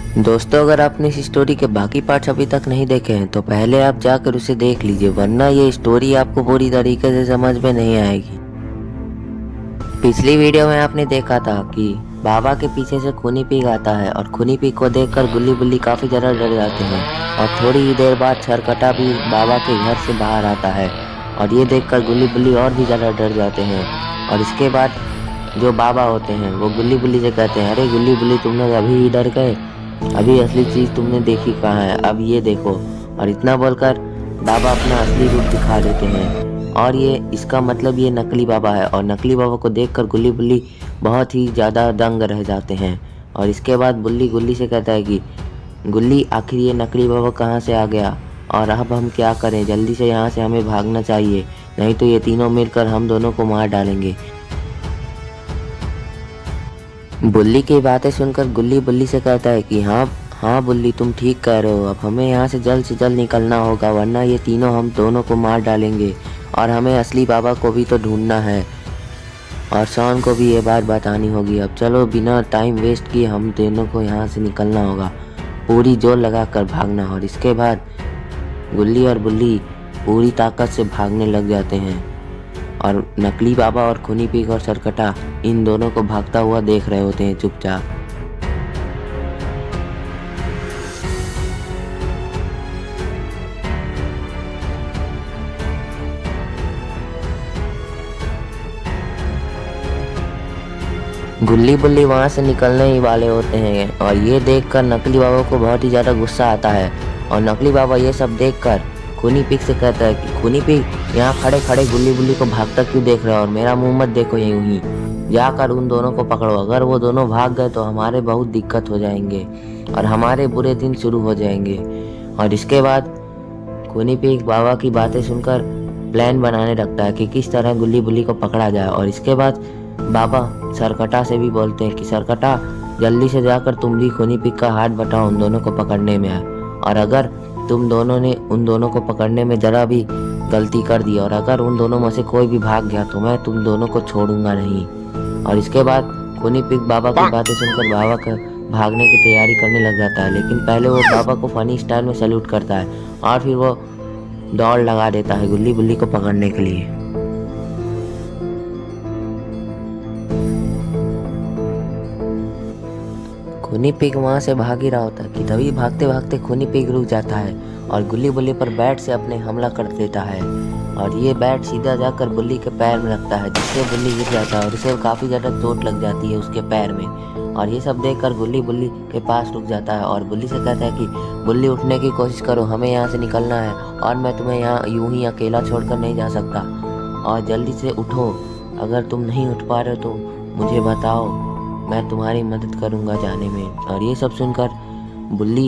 दोस्तों, अगर आपने इस स्टोरी के बाकी पार्ट्स अभी तक नहीं देखे हैं तो पहले आप जाकर उसे देख लीजिए, वरना ये स्टोरी आपको पूरी तरीके से समझ में नहीं आएगी। पिछली वीडियो में आपने देखा था कि बाबा के पीछे से खूनी पीक आता है और खूनी पीक को देखकर गुल्ली बुल्ली काफ़ी ज़्यादा डर जाते हैं। और थोड़ी ही देर बाद सरकटा भी बाबा के घर से बाहर आता है और ये देखकर गुल्ली बुल्ली और भी ज़्यादा डर जाते हैं। और इसके बाद जो बाबा होते हैं वो गुल्ली बुल्ली से कहते हैं, अरे गुल्ली बुल्ली, तुम लोग अभी ही डर गए? अभी असली चीज़ तुमने देखी कहाँ है, अब ये देखो। और इतना बोलकर बाबा अपना असली रूप दिखा देते हैं। और ये इसका मतलब ये नकली बाबा है। और नकली बाबा को देखकर गुल्ली बुल्ली बहुत ही ज़्यादा दंग रह जाते हैं। और इसके बाद बुल्ली गुल्ली से कहता है कि गुल्ली, आखिर ये नकली बाबा कहाँ से आ गया और अब हम क्या करें? जल्दी से यहाँ से हमें भागना चाहिए, नहीं तो ये तीनों मिलकर हम दोनों को मार डालेंगे। बुल्ली की बातें सुनकर गुल्ली बुल्ली से कहता है कि हाँ हाँ बुल्ली, तुम ठीक कह रहे हो, अब हमें यहाँ से जल्द निकलना होगा, वरना ये तीनों हम दोनों को मार डालेंगे। और हमें असली बाबा को भी तो ढूंढना है और शॉन को भी ये बात बतानी होगी। अब चलो, बिना टाइम वेस्ट किए हम दोनों को यहाँ से निकलना होगा, पूरी जोर लगा कर भागना। और इसके बाद गुल्ली और बुल्ली पूरी ताकत से भागने लग जाते हैं और नकली बाबा और खूनी पीक और सरकटा इन दोनों को भागता हुआ देख रहे होते हैं चुपचाप। गुल्ली बुल्ली वहाँ से निकलने ही वाले होते हैं और ये देखकर नकली बाबा को बहुत ही ज़्यादा गुस्सा आता है। और नकली बाबा ये सब देखकर खूनी पीक से कहता है कि खूनी पीक, यहाँ खड़े खड़े गुल्ली बुल्ली को भागता क्यों देख रहे हो, और मेरा मुंह मत देखो यूं ही, जाकर उन दोनों को पकड़ो। अगर वो दोनों भाग गए तो हमारे बहुत दिक्कत हो जाएंगे और हमारे बुरे दिन शुरू हो जाएंगे। और इसके बाद खूनी पीक बाबा की बातें सुनकर प्लान बनाने लगता है कि किस तरह गुल्ली बुल्ली को पकड़ा जाए। और इसके बाद बाबा सरकटा से भी बोलते हैं कि सरकटा, जल्दी से जाकर तुम भी खूनी पीक का हाथ बटाओ उन दोनों को पकड़ने में है। और अगर तुम दोनों ने उन दोनों को पकड़ने में ज़रा भी गलती कर दी और अगर उन दोनों में से कोई भी भाग गया तो मैं तुम दोनों को छोड़ूंगा नहीं। और इसके बाद खूनी पीक बाबा की बातें सुनकर बाबा का भागने की तैयारी करने लग जाता है, लेकिन पहले वो बाबा को फनी स्टाइल में सैल्यूट करता है और फिर वो दौड़ लगा देता है गुल्ली बुल्ली को पकड़ने के लिए। खूनी पीक वहाँ से भाग ही रहा होता है कि तभी भागते भागते खूनी पीक रुक जाता है और गुल्ली बुल्ली पर बैट से अपने हमला कर देता है। और ये बैट सीधा जाकर बुल्ली के पैर में लगता है, जिससे बुल्ली गिर जाता है और उसे काफ़ी ज़्यादा चोट लग जाती है उसके पैर में। और ये सब देखकर गुल्ली बुल्ली के पास रुक जाता है और बुल्ली से कहता है कि बुल्ली, उठने की कोशिश करो, हमें यहाँ से निकलना है और मैं तुम्हें यहाँ यूं ही अकेला छोड़कर नहीं जा सकता, और जल्दी से उठो। अगर तुम नहीं उठ पा रहे हो तो मुझे बताओ, मैं तुम्हारी मदद करूंगा जाने में। और ये सब सुनकर बुल्ली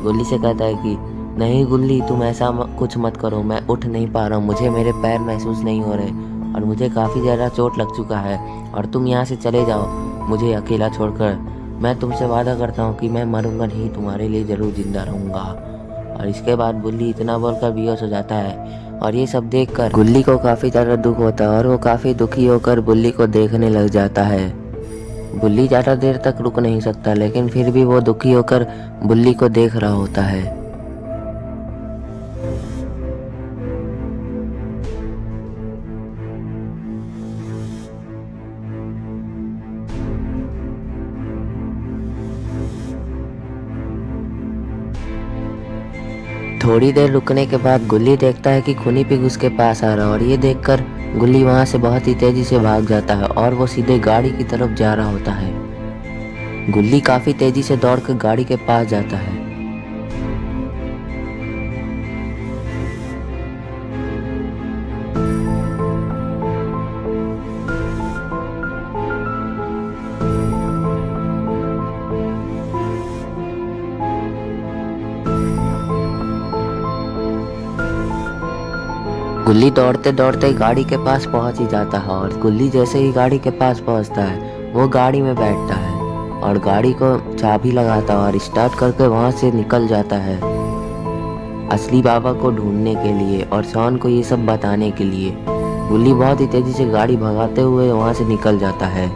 गुल्ली से कहता है कि नहीं गुल्ली, तुम ऐसा कुछ मत करो, मैं उठ नहीं पा रहा हूँ, मुझे मेरे पैर महसूस नहीं हो रहे और मुझे काफ़ी ज़्यादा चोट लग चुका है और तुम यहाँ से चले जाओ मुझे अकेला छोड़कर। मैं तुमसे वादा करता हूँ कि मैं मरूंगा नहीं, तुम्हारे लिए ज़रूर जिंदा रहूँगा। और इसके बाद बुल्ली इतना बोलकर बेहोश हो जाता है और ये सब देखकर गुल्ली को काफ़ी ज़्यादा दुख होता है और वो काफ़ी दुखी होकर बुल्ली को देखने लग जाता है। बुल्ली ज़्यादा देर तक रुक नहीं सकता, लेकिन फिर भी वो दुखी होकर बुल्ली को देख रहा होता है। थोड़ी देर रुकने के बाद गुल्ली देखता है कि खूनी पिग उसके पास आ रहा है और ये देखकर गुल्ली वहां से बहुत ही तेजी से भाग जाता है और वो सीधे गाड़ी की तरफ जा रहा होता है। गुल्ली काफी तेजी से दौड़कर गाड़ी के पास जाता है। गुल्ली दौड़ते दौड़ते गाड़ी के पास पहुंच ही जाता है और गुल्ली जैसे ही गाड़ी के पास पहुंचता है वो गाड़ी में बैठता है और गाड़ी को चाबी लगाता है और स्टार्ट करके वहां से निकल जाता है असली बाबा को ढूंढने के लिए और शॉन को ये सब बताने के लिए। गुल्ली बहुत ही तेजी से गाड़ी भगाते हुए वहां से निकल जाता है।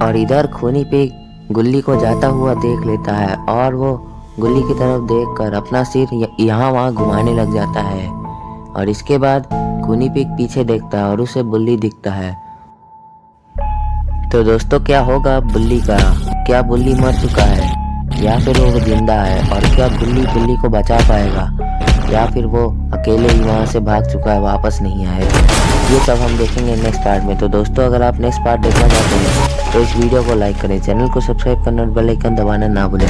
और इधर खूनी पिग गुल्ली को जाता हुआ देख लेता है और वो गुल्ली की तरफ देखकर अपना सिर यहाँ वहाँ घुमाने लग जाता है। और इसके बाद खूनी पिग पीछे देखता है और उसे बुल्ली दिखता है। तो दोस्तों क्या होगा बुल्ली का? क्या बुल्ली मर चुका है या फिर वो जिंदा है? और क्या गुल्ली बुल्ली को बचा पाएगा या फिर वो अकेले ही वहाँ से भाग चुका है, वापस नहीं आएगा? ये सब हम देखेंगे नेक्स्ट पार्ट में। तो दोस्तों अगर आप नेक्स्ट पार्ट देखना चाहते हैं तो इस वीडियो को लाइक करें, चैनल को सब्सक्राइब करना और बेल आइकन दबाना ना भूलें।